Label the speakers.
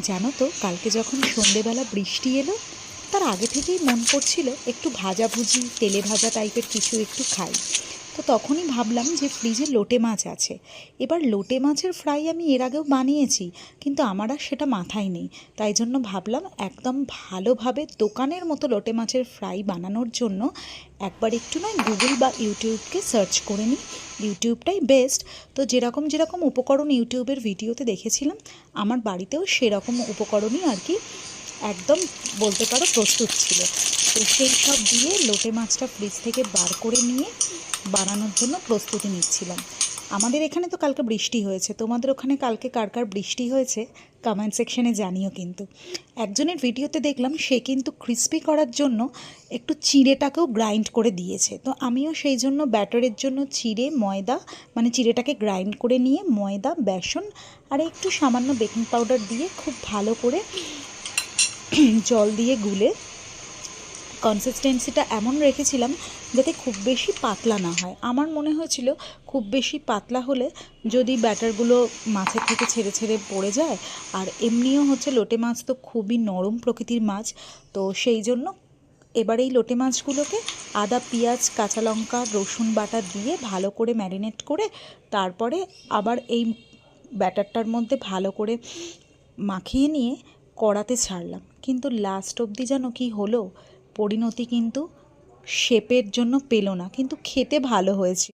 Speaker 1: জানো তো, কালকে যখন সন্ধেবেলা বৃষ্টি এলো তার আগে থেকেই মন করছিল একটু ভাজাভুজি তেলে ভাজা টাইপের কিছু একটু খাই। তো তখনই ভাবলাম যে ফ্রিজে লোটে মাছ আছে। এবার লোটে মাছের ফ্রাই আমি এর আগেও বানিয়েছি, কিন্তু আমার আর সেটা মাথায় নেই। তাই জন্য ভাবলাম একদম ভালোভাবে দোকানের মতো লোটে মাছের ফ্রাই বানানোর জন্য একবার একটু নয় গুগল বা ইউটিউবকে সার্চ করে নিই। ইউটিউবটাই বেস্ট। তো যেরকম যেরকম উপকরণ ইউটিউবের ভিডিওতে দেখেছিলাম, আমার বাড়িতেও সেরকম উপকরণই আর কি একদম বলতে পারো প্রস্তুত ছিল। তো সেই সব দিয়ে লোটে মাছটা ফ্রিজ থেকে বার করে নিয়ে বানানোর জন্য প্রস্তুতি নিচ্ছিলাম। আমাদের এখানে তো কালকে বৃষ্টি হয়েছে, তোমাদের ওখানে কালকে কার কার বৃষ্টি হয়েছে কমেন্ট সেকশনে জানিও। কিন্তু একজনের ভিডিওতে দেখলাম সে কিন্তু ক্রিস্পি করার জন্য একটু চিড়েটাকেও গ্রাইন্ড করে দিয়েছে। তো আমিও সেই জন্য ব্যাটারের জন্য চিড়ে ময়দা মানে চিড়েটাকে গ্রাইন্ড করে নিয়ে ময়দা বেসন আর একটু সামান্য বেকিং পাউডার দিয়ে খুব ভালো করে জল দিয়ে গুলে কনসিস্টেন্সিটা এমন রেখেছিলাম যাতে খুব বেশি পাতলা না হয়। আমার মনে হয়েছিল খুব বেশি পাতলা হলে যদি ব্যাটারগুলো মাছের থেকে ছেড়ে ছেড়ে পড়ে যায়, আর এমনিও হচ্ছে লোটে মাছ তো খুবই নরম প্রকৃতির মাছ। তো সেই জন্য এবার এই লোটে মাছগুলোকে আদা পেঁয়াজ কাঁচা লঙ্কা রসুন বাটা দিয়ে ভালো করে ম্যারিনেট করে তারপরে আবার এই ব্যাটারটার মধ্যে ভালো করে মাখিয়ে নিয়ে কড়াতে ছাড়লাম। কিন্তু লাস্ট অবধি যেন কি হলো, পরিণতি কিন্তু শেপের জন্য পেল না, কিন্তু খেতে ভালো হয়েছে।